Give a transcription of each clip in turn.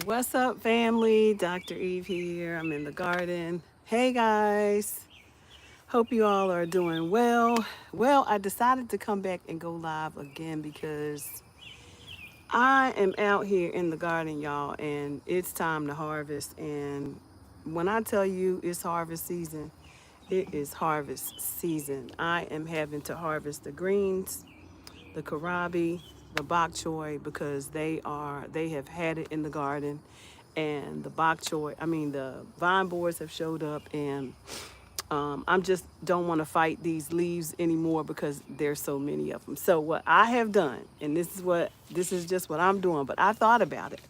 What's up, family? Dr. Eve here. I'm in the garden. Hey, guys. Hope you all are doing well. Well, I decided to come back and go live again because I am out here in the garden, y'all, and it's time to harvest. And when I tell you it's harvest season, it is harvest season. I am having to harvest the greens, the karabi, the bok choy because they have had it in the garden, and the bok choy. I mean the vine boards have showed up, and I'm just don't want to fight these leaves anymore because there's so many of them. So what I have done, and this is just what I'm doing, but I thought about it.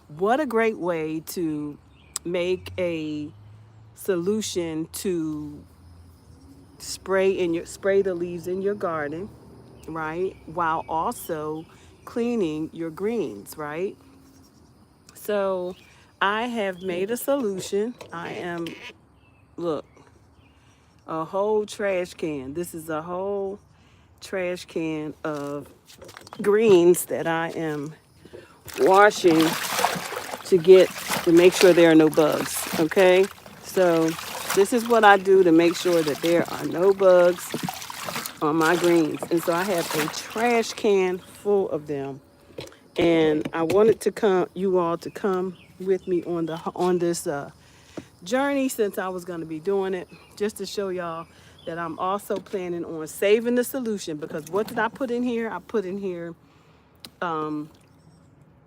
What a great way to make a solution to spray the leaves in your garden, right? While also cleaning your greens, right? So I have made a solution. I am, look, a whole trash can. This is a whole trash can of greens that I am washing to make sure there are no bugs, okay? So this is what I do to make sure that there are no bugs on my greens. And so I have a trash can full of them. And I wanted to come you all to come with me on this journey since I was going to be doing it, just to show y'all that I'm also planning on saving the solution. Because what did I put in here? I put in here oh,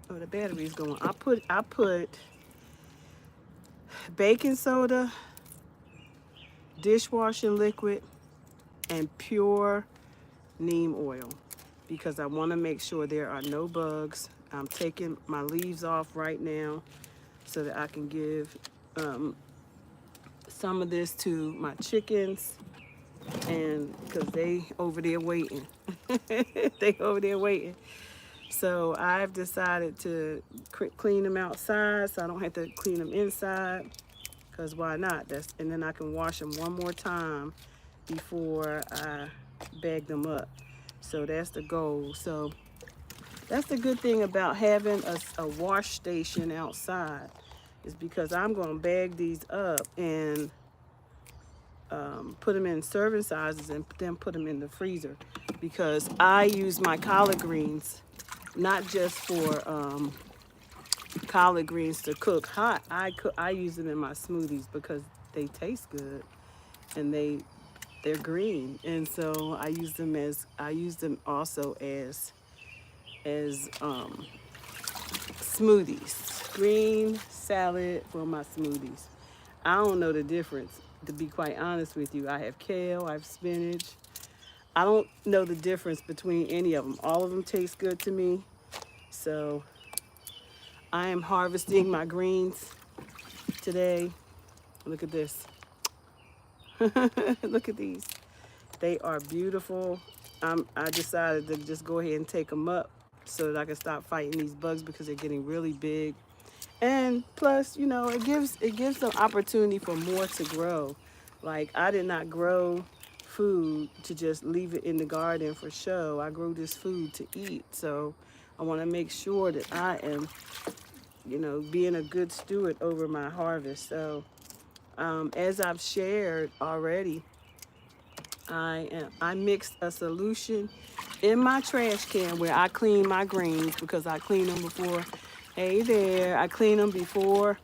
the battery's going. I put baking soda, dishwashing liquid, and pure neem oil because I want to make sure there are no bugs. I'm taking my leaves off right now so that I can give some of this to my chickens, and because they over there waiting. They over there waiting. So I've decided to clean them outside so I don't have to clean them inside, because why not? And then I can wash them one more time before I bag them up. So that's the goal. So that's the good thing about having a wash station outside, is because I'm going to bag these up and put them in serving sizes and then put them in the freezer, because I use my collard greens not just for collard greens to cook hot. I use them in my smoothies because they taste good and they're green, and so I use them also as smoothies, green salad for my smoothies. I don't know the difference, to be quite honest with you. I have kale, I have spinach. I don't know the difference between any of them. All of them taste good to me. So I am harvesting my greens today. Look at this. Look at these. They are beautiful. I decided to just go ahead and take them up so that I can stop fighting these bugs because they're getting really big. And plus, it gives them opportunity for more to grow. Like, I did not grow food to just leave it in the garden for show. I grew this food to eat. So I want to make sure that I am, being a good steward over my harvest. So as I've shared already, I mixed a solution in my trash can where I clean my greens, because I clean them before. Hey there, I clean them before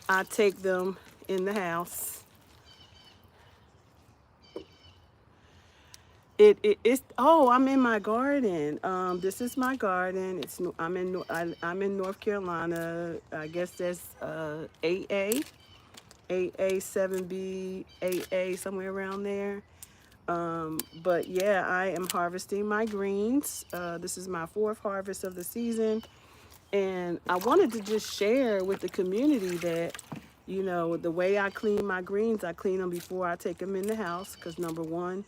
I take them in the house. It's oh, I'm in my garden. This is my garden. I'm in North Carolina. I guess that's 8A, 8A, 7B, 8A, somewhere around there. But yeah, I am harvesting my greens. This is my fourth harvest of the season. And I wanted to just share with the community that, the way I clean my greens, I clean them before I take them in the house. Because number one,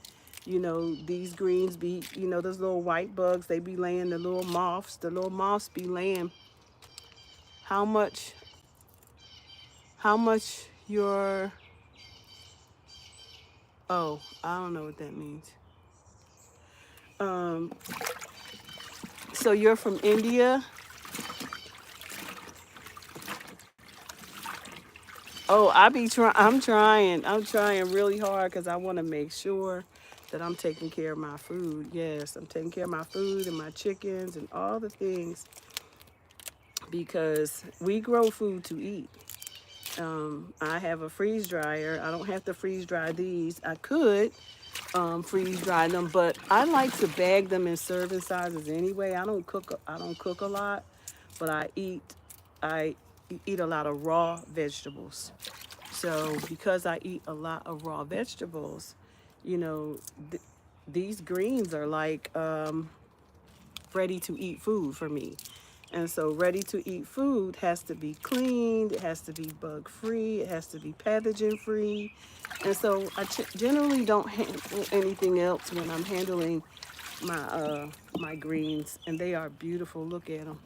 these greens those little white bugs, they be laying the little moths be laying how much, your, oh, I don't know what that means. Um, so you're from India? Oh, I'm trying really hard because I want to make sure that I'm taking care of my food. Yes, I'm taking care of my food and my chickens and all the things because we grow food to eat. I have a freeze dryer. I don't have to freeze dry these. I could freeze dry them, but I like to bag them in serving sizes anyway. I don't cook. I don't cook a lot, but I eat a lot of raw vegetables. So because I eat a lot of raw vegetables, you know, these greens are like ready to eat food for me. And so ready to eat food has to be cleaned, it has to be bug free, it has to be pathogen free. And so I generally don't handle anything else when I'm handling my greens, and they are beautiful. Look at them.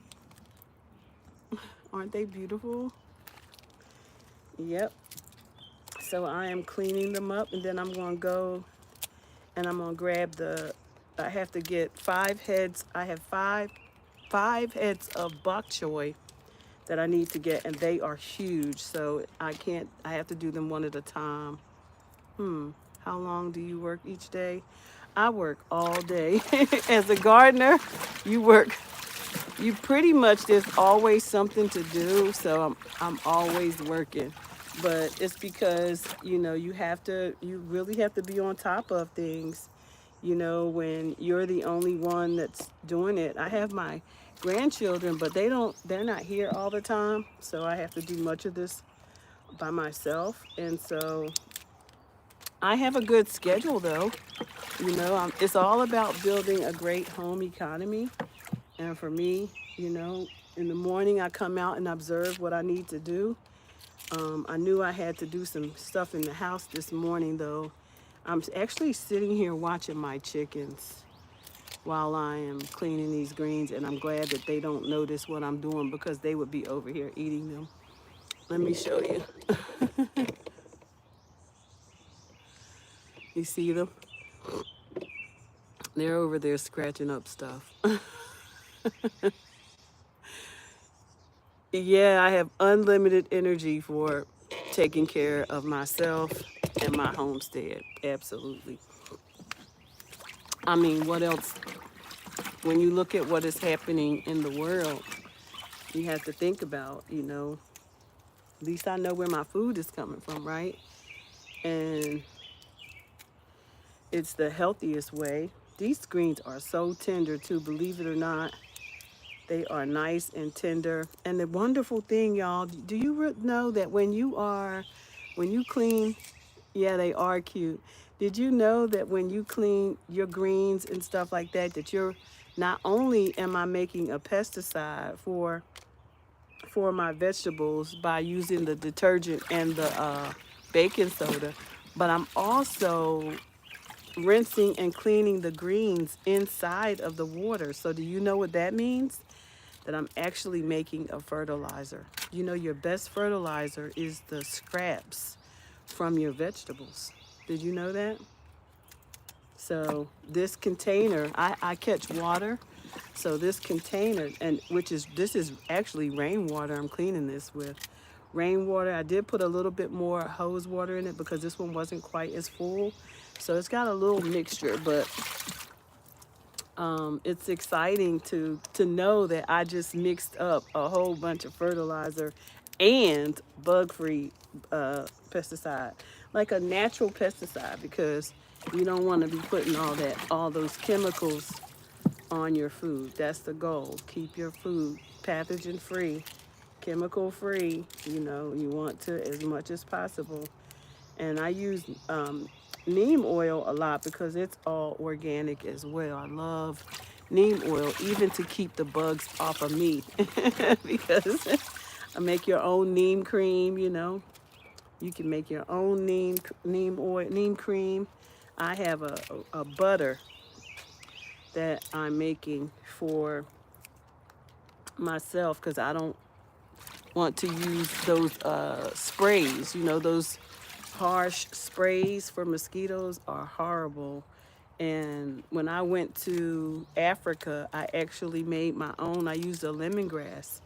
Aren't they beautiful? Yep. So I am cleaning them up, and then I'm going to go and I'm going to grab I have to get 5 heads. I have five heads of bok choy that I need to get, and they are huge. So I have to do them one at a time. How long do you work each day? I work all day. As a gardener, you work, you pretty much, there's always something to do. So I'm always working. But it's because, you really have to be on top of things, when you're the only one that's doing it. I have my grandchildren, but they're not here all the time. So I have to do much of this by myself. And so I have a good schedule though. It's all about building a great home economy. And for me, you know, in the morning I come out and observe what I need to do. I knew I had to do some stuff in the house this morning though. I'm actually sitting here watching my chickens while I am cleaning these greens, and I'm glad that they don't notice what I'm doing because they would be over here eating them. Let me show you. You see them? They're over there scratching up stuff. Yeah, I have unlimited energy for taking care of myself and my homestead. Absolutely. I mean, what else? When you look at what is happening in the world, you have to think about, at least I know where my food is coming from, right? And it's the healthiest way. These greens are so tender too, believe it or not. They are nice and tender. And the wonderful thing, y'all, do you know that when you clean, yeah, they are cute. Did you know that when you clean your greens and stuff like that, that you're not only am I making a pesticide for my vegetables by using the detergent and the baking soda, but I'm also rinsing and cleaning the greens inside of the water. So do you know what that means? That I'm actually making a fertilizer. Your best fertilizer is the scraps from your vegetables. Did you know that? So this container, I catch water. So this container, and this is actually rainwater I'm cleaning this with. Rainwater, I did put a little bit more hose water in it because this one wasn't quite as full. So it's got a little mixture, but it's exciting to know that I just mixed up a whole bunch of fertilizer and bug-free pesticide, like a natural pesticide, because you don't want to be putting all those chemicals on your food. That's the goal. Keep your food pathogen free, chemical free. You want to as much as possible. And I use neem oil a lot because it's all organic as well. I love neem oil even to keep the bugs off of me because I make your own neem cream. You can make your own neem oil, neem cream. I have a butter that I'm making for myself because I don't want to use those sprays. Those harsh sprays for mosquitoes are horrible. And when I went to Africa, I actually made my own. I used a lemongrass,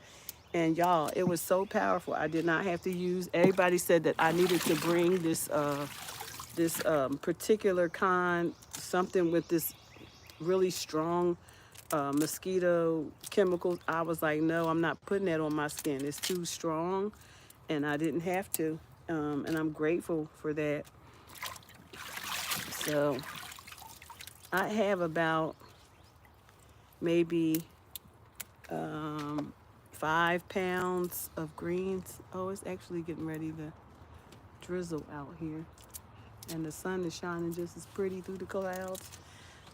And y'all, it was so powerful. I did not have to use. Everybody said that I needed to bring this particular kind, something with this really strong mosquito chemicals. I was like, no, I'm not putting that on my skin. It's too strong, and I didn't have to. And I'm grateful for that. So I have about maybe 5 pounds of greens. Oh, it's actually getting ready to drizzle out here, and the sun is shining just as pretty through the clouds.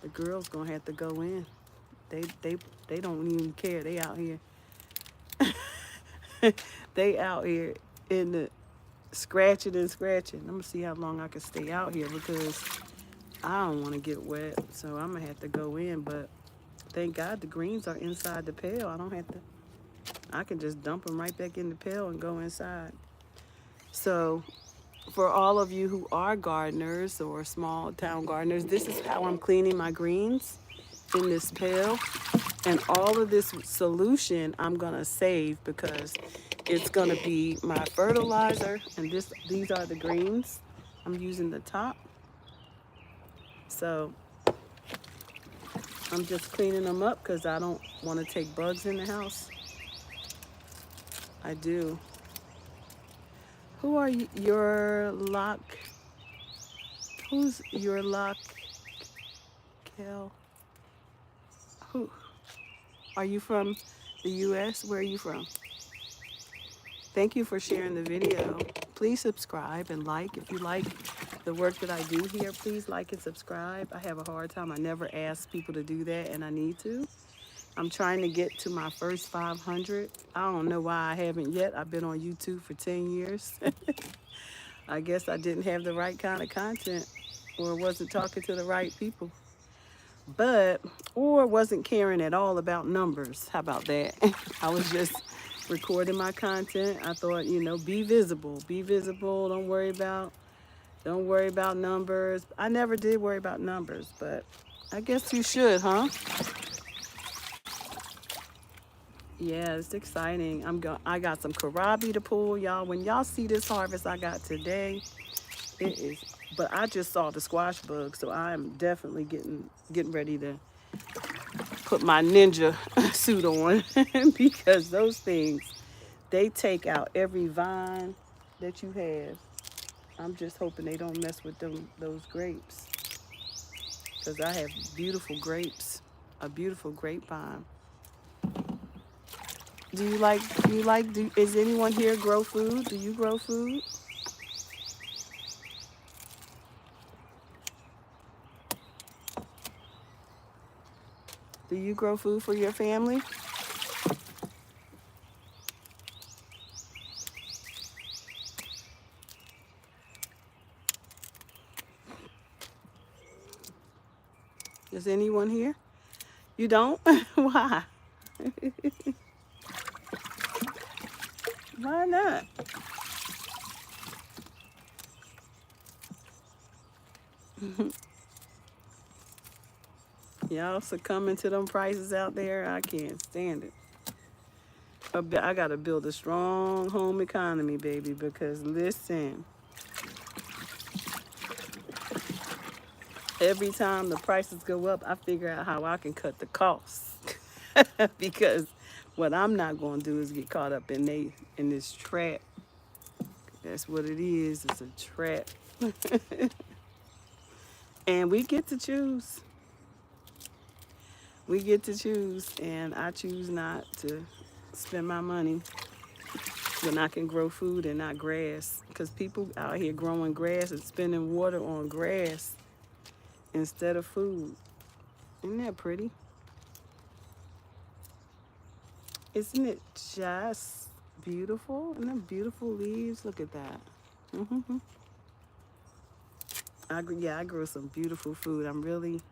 The girls gonna have to go in. They they they don't even care. They out here. They out here in the scratching and scratching. I'm gonna see how long I can stay out here because I don't want to get wet. So I'm gonna have to go in. But thank God the greens are inside the pail. I don't have to. I can just dump them right back in the pail and go inside. So for all of you who are gardeners or small town gardeners, this is how I'm cleaning my greens in this pail. And all of this solution I'm gonna save because it's gonna be my fertilizer. And these are the greens. I'm using the top. So I'm just cleaning them up because I don't want to take bugs in the house. I do. Who are you? Your lock? Who's your lock? Kel? Who? Are you from the U.S.? Where are you from? Thank you for sharing the video. Please subscribe and like. If you like the work that I do here, please like and subscribe. I have a hard time. I never ask people to do that, and I need to. I'm trying to get to my first 500. I don't know why I haven't yet. I've been on YouTube for 10 years. I guess I didn't have the right kind of content or wasn't talking to the right people. Or wasn't caring at all about numbers. How about that? I was just recording my content. I thought, be visible. Be visible. Don't worry about numbers. I never did worry about numbers, but I guess you should, huh? Yeah, it's exciting. I got some kohlrabi to pull, y'all. When y'all see this harvest I got today, it is. But I just saw the squash bug, so I'm definitely getting ready to put my ninja suit on because those things, they take out every vine that you have. I'm just hoping they don't mess with those grapes because I have beautiful grapes, a beautiful grapevine. Is anyone here grow food? Do you grow food? Do you grow food for your family? Is anyone here? You don't? Why? Why not? Y'all succumbing to them prices out there? I can't stand it. I gotta build a strong home economy, baby, because listen, every time the prices go up, I figure out how I can cut the costs. Because what I'm not gonna do is get caught up in this trap. That's what it is. It's a trap. And we get to choose. We get to choose, and I choose not to spend my money when I can grow food and not grass. Because people out here growing grass and spending water on grass instead of food. Isn't that pretty? Isn't it just beautiful? And the beautiful leaves. Look at that. Mm-hmm. I grow some beautiful food. I'm really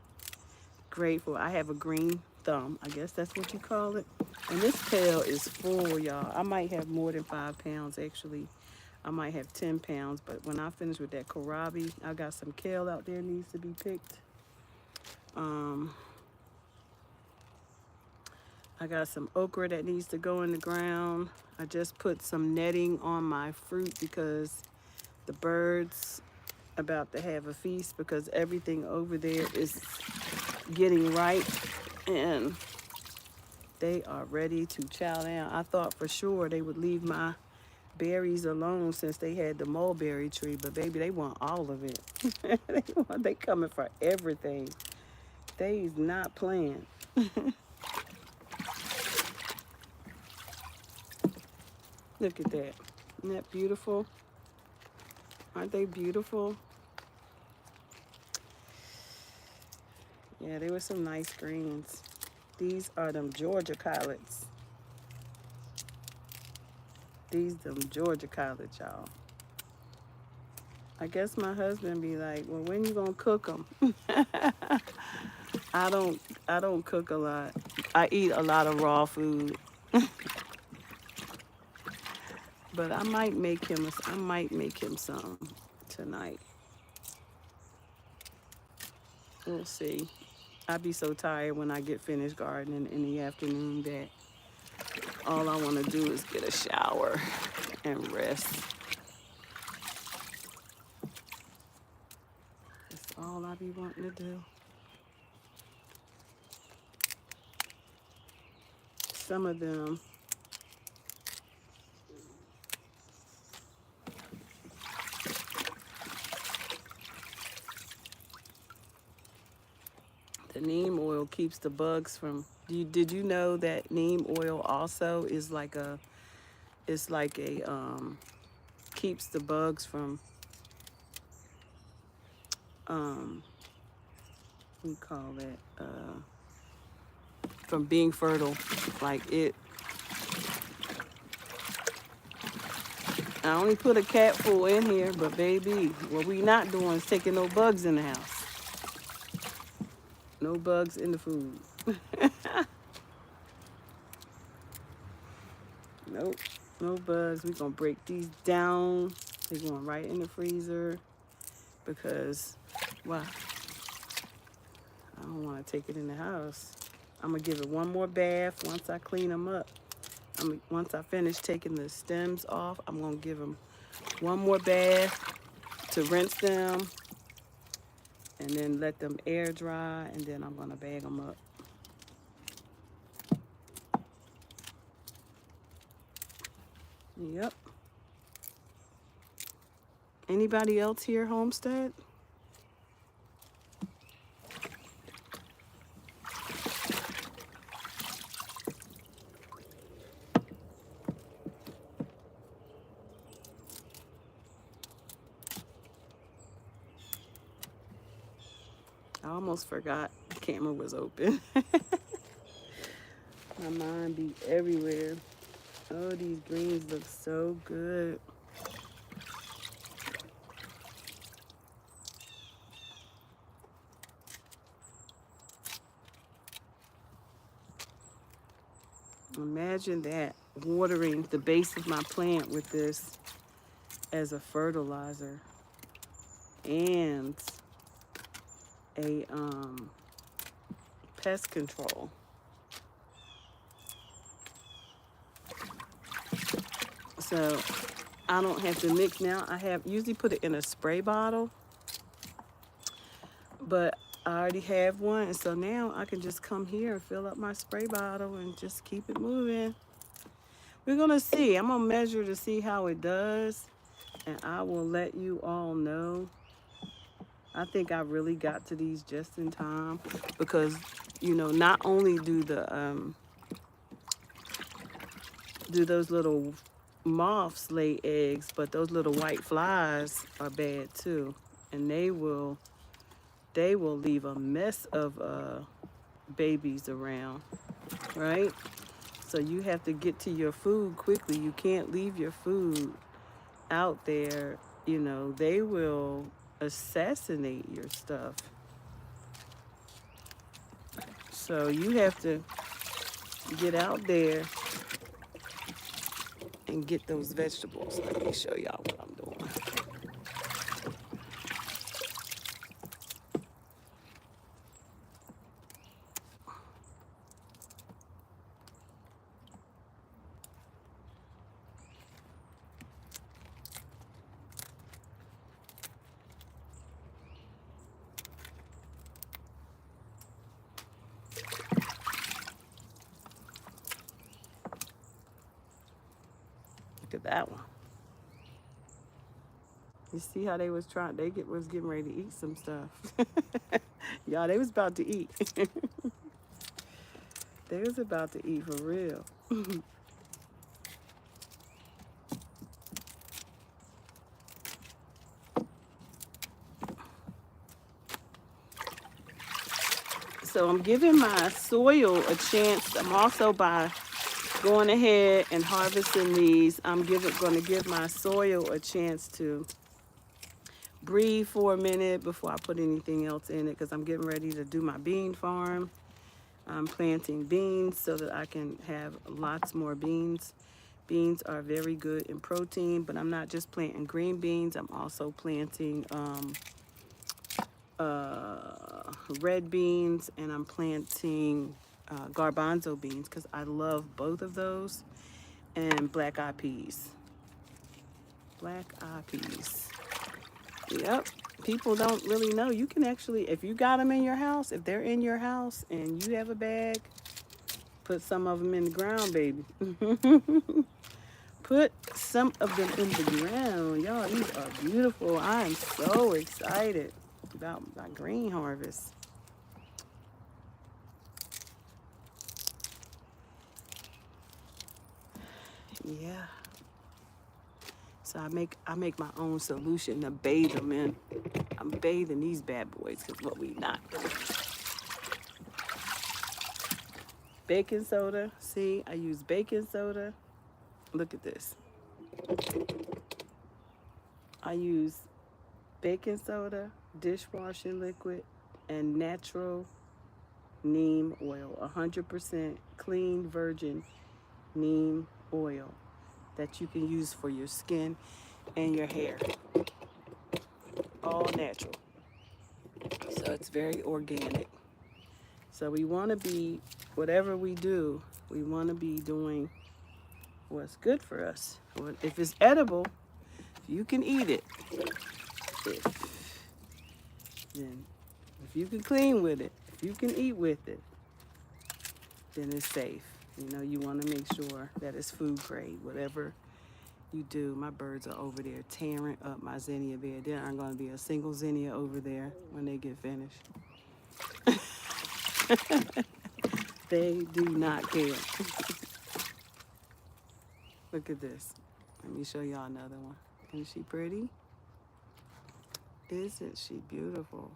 grateful. I have a green thumb. I guess that's what you call it. And this pail is full, y'all. I might have more than 5 pounds, actually. I might have 10 pounds. But when I finish with that kohlrabi, I got some kale out there needs to be picked. I got some okra that needs to go in the ground. I just put some netting on my fruit because the birds about to have a feast, because everything over there is getting ripe and they are ready to chow down. I thought for sure they would leave my berries alone since they had the mulberry tree, but baby, they want all of it. They coming for everything. They's not playing. Look at that. Isn't that beautiful? Aren't they beautiful? Yeah, they were some nice greens. These are them Georgia collards. These them Georgia collards, y'all. I guess my husband be like, well, when you gonna cook them? I don't cook a lot. I eat a lot of raw food. But I might make him some tonight. We'll see. I be so tired when I get finished gardening in the afternoon that all I want to do is get a shower and rest. That's all I be wanting to do. Some of them the neem oil keeps the bugs from. Did you know that neem oil also is like a, keeps the bugs from what do you call that, from being fertile. Like it, I only put a cat full in here, but baby, what we not doing is taking no bugs in the house. No bugs in the food. Nope, no bugs. We gonna break these down. They're going right in the freezer because, wow, I don't want to take it in the house. I'm gonna give it one more bath once I clean them up. Once I finish taking the stems off, I'm gonna give them one more bath to rinse them and then let them air dry, and then I'm gonna bag them up. Yep. Anybody else here homestead? I almost forgot the camera was open. My mind be everywhere. Oh, these greens look so good. Imagine that, watering the base of my plant with this as a fertilizer and a pest control. So I don't have to mix now. I have usually put it in a spray bottle, but I already have one, and so now I can just come here and fill up my spray bottle and just keep it moving. We're gonna see. I'm gonna measure to see how it does, and I will let you all know. I think I really got to these just in time because, you know, not only do those little moths lay eggs, but those little white flies are bad too, and they will leave a mess of babies around, right? So you have to get to your food quickly. You can't leave your food out there. You know, they will assassinate your stuff. So you have to get out there and get those vegetables. Let me show y'all what I'm doing. at that one. You see how they was trying? Was getting ready to eat some stuff. Y'all, they was about to eat. They was about to eat for real. So I'm giving my soil a chance. I'm also by going ahead and harvesting these. I'm going to give my soil a chance to breathe for a minute before I put anything else in it, because I'm getting ready to do my bean farm. I'm planting beans so that I can have lots more beans. Beans are very good in protein, but I'm not just planting green beans. I'm also planting red beans, and I'm planting garbanzo beans because I love both of those, and black eyed peas. Black eyed peas. Yep. People don't really know. You can actually, if you got them in your house, if they're in your house and you have a bag, put some of them in the ground, baby. Put some of them in the ground. Y'all, these are beautiful. I am so excited about my green harvest. Yeah. So I make my own solution to bathe them in. I'm bathing these bad boys because what we not doing. Baking soda. See, I use baking soda. Look at this. I use baking soda, dishwashing liquid, and natural neem oil. 100% clean virgin neem oil that you can use for your skin and your hair. All natural. So it's very organic. So we want to be, whatever we do, we want to be doing what's good for us. If it's edible, you can eat it. If you can clean with it, if you can eat with it, then it's safe. You know, you want to make sure that it's food grade, whatever you do. My birds are over there tearing up my zinnia bed. There aren't going to be a single zinnia over there when they get finished. They do not care. Look at this. Let me show y'all another one. Isn't she pretty? Isn't she beautiful?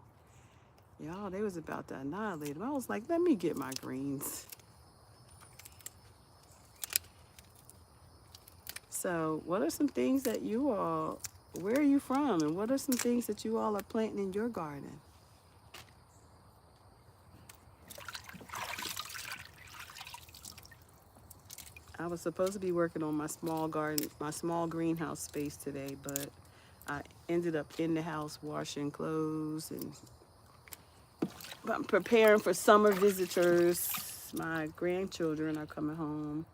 Y'all, they was about to annihilate them. I was like, let me get my greens. So what are some things that you all, where are you from? And what are some things that you all are planting in your garden? I was supposed to be working on my small garden, my small greenhouse space today, but I ended up in the house washing clothes and I'm preparing for summer visitors. My grandchildren are coming home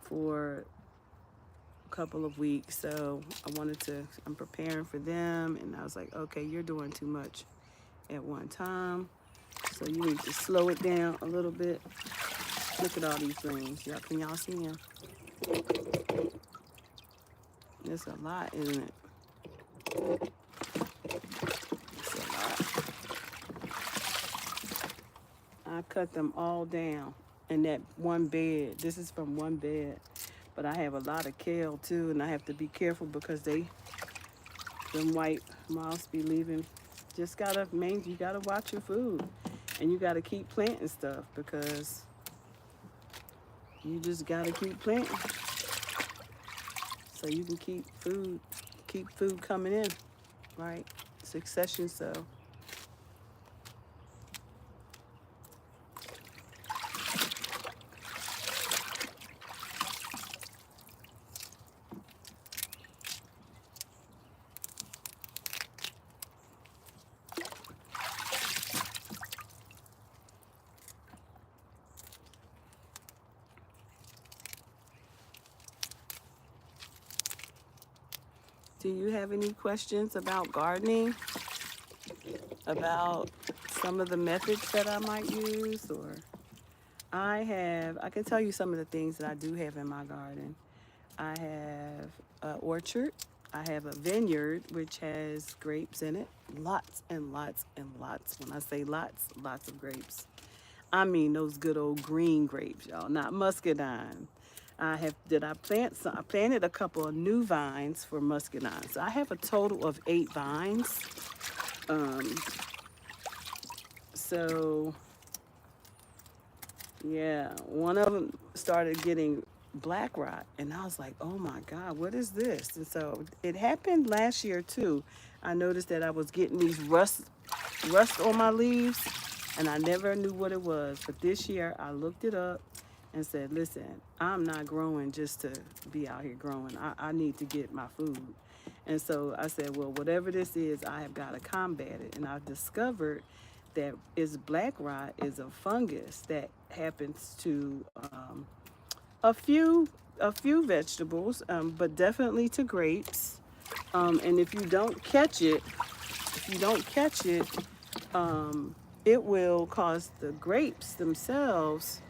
for a couple of weeks, so I'm preparing for them, and I was like, okay, you're doing too much at one time, so you need to slow it down a little bit. Look at all these greens. Can y'all see them? It's a lot, isn't it? It's a lot. I cut them all down in that one bed. This is from one bed. But I have a lot of kale too, and I have to be careful because them white moths be leaving. You gotta watch your food. And you gotta keep planting stuff because you just gotta keep planting. So you can keep food coming in, right? Succession, so. Do you have any questions about gardening? About some of the methods that I might use? Or I can tell you some of the things that I do have in my garden. I have an orchard. I have a vineyard which has grapes in it. Lots and lots and lots. When I say lots, lots of grapes. I mean those good old green grapes, y'all, not muscadine. I planted a couple of new vines for muscadine. So I have a total of 8 vines. Um, so yeah, one of them started getting black rot, and I was like, "Oh my God, what is this?" And so it happened last year too. I noticed that I was getting these rust on my leaves, and I never knew what it was. But this year, I looked it up and said, "Listen, I'm not growing just to be out here growing. I need to get my food." And so I said, "Well, whatever this is, I have got to combat it." And I discovered that is black rot is a fungus that happens to a few a few vegetables, but definitely to grapes. And if you don't catch it, um, it will cause the grapes themselves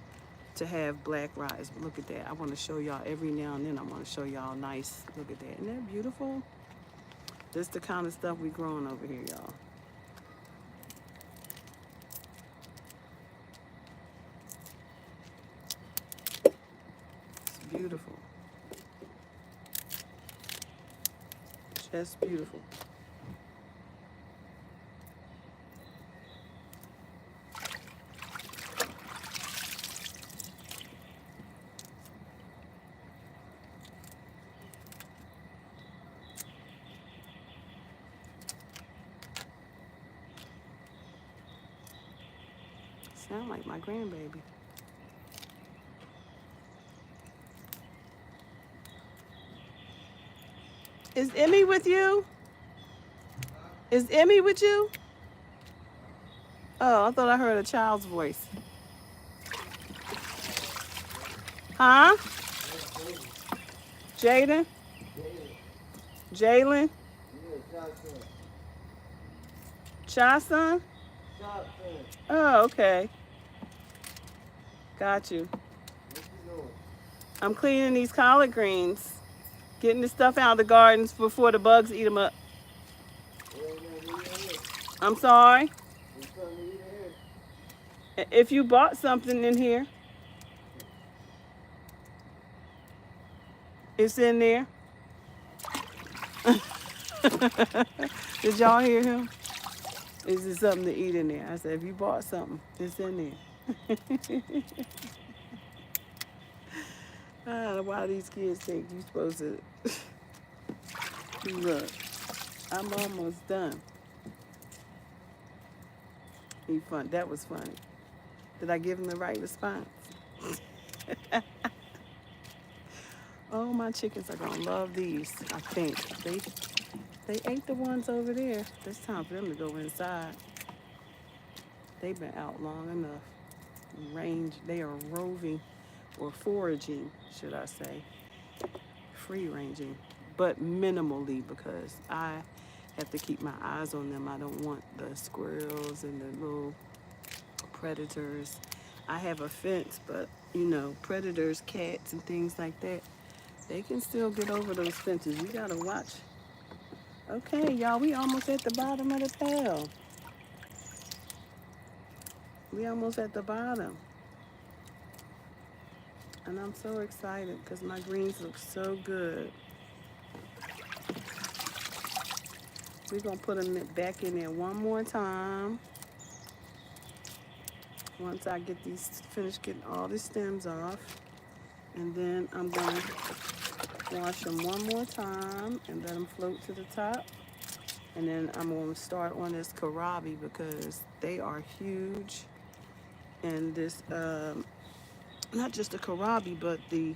to have black rot. Look at that. I want to show y'all every now and then. I want to show y'all nice. Look at that. Isn't that beautiful? This the kind of stuff we growing over here, y'all. It's beautiful. Just beautiful. Sound like my grandbaby. Is Emmy with you? Is Emmy with you? Oh, I thought I heard a child's voice. Huh? Jaden? Jalen? Chason? Oh, okay. Got you. I'm cleaning these collard greens, getting the stuff out of the gardens before the bugs eat them up. I'm sorry. If you bought something in here, it's in there. Did y'all hear him? Is there something to eat in there? I said, if you bought something, it's in there. I don't know why these kids think you supposed to. Look, I'm almost done. He fun. That was funny. Did I give him the right response? Oh, my chickens are gonna love these. I think they ate the ones over there. It's time for them to go inside. They've been out long enough. They are roving or foraging, should I say. Free ranging, but minimally because I have to keep my eyes on them. I don't want the squirrels and the little predators. I have a fence, but predators, cats, and things like that, they can still get over those fences. You gotta watch. Okay, y'all, we almost at the bottom of the pail. We almost at the bottom. And I'm so excited because my greens look so good. We're going to put them back in there one more time. Once I get finish getting all the stems off. And then I'm going to wash them one more time and let them float to the top. And then I'm going to start on this kohlrabi because they are huge. And this, not just the kohlrabi, but the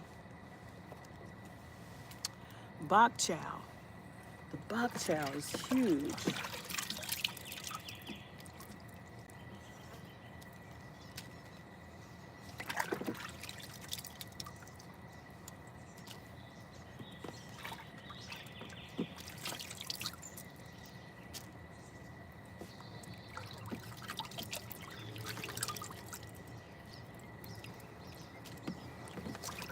bok chow. The bok chow is huge.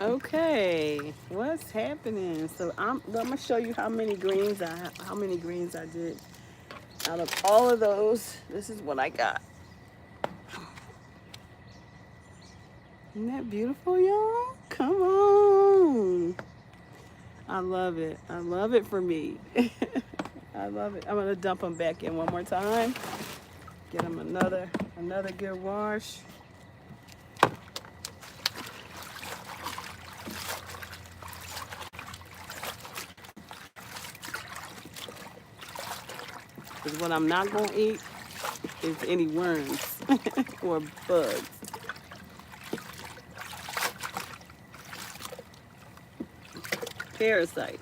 Okay, what's happening? So I'm gonna show you how many greens I did. Out of all of those, this is what I got. Isn't that beautiful, y'all? Come on. I love it. I love it for me. I love it. I'm gonna dump them back in one more time. Get them another good wash. Because what I'm not gonna eat is any worms or bugs. Parasites.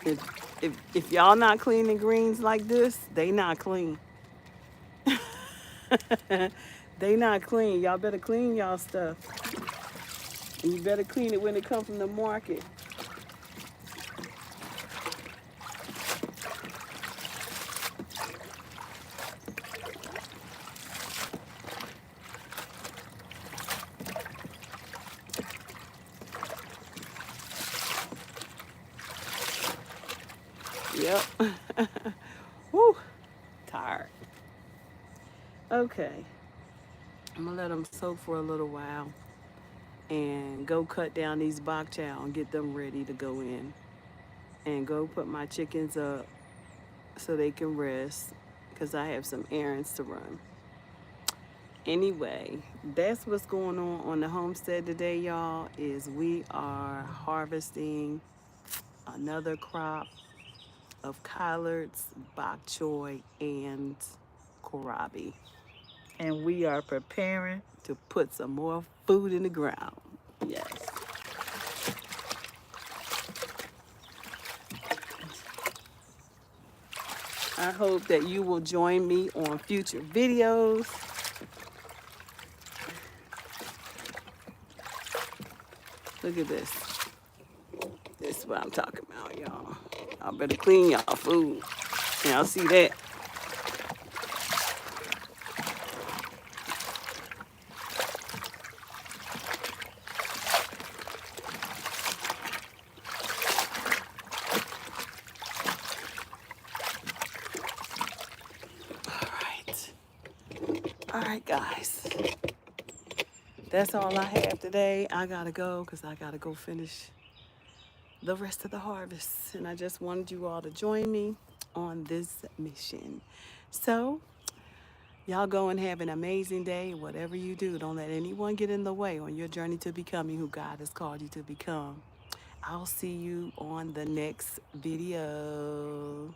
If, if y'all not cleaning greens like this, they not clean. They not clean. Y'all better clean y'all stuff. And you better clean it when it comes from the market. Yep. Woo. Tired. Okay. I'm gonna let them soak for a little while and go cut down these bok chow and get them ready to go in. And go put my chickens up so they can rest because I have some errands to run. Anyway, that's what's going on the homestead today, y'all, is we are harvesting another crop of collards, bok choy, and kohlrabi. And we are preparing to put some more food in the ground. Yes. I hope that you will join me on future videos. Look at this. This is what I'm talking about, y'all. Y'all better clean y'all food. Y'all see that? All right. All right, guys. That's all I have today. I gotta go because I gotta go finish the rest of the harvest. And I just wanted you all to join me on this mission. So, y'all go and have an amazing day. Whatever you do, don't let anyone get in the way on your journey to becoming who God has called you to become. I'll see you on the next video.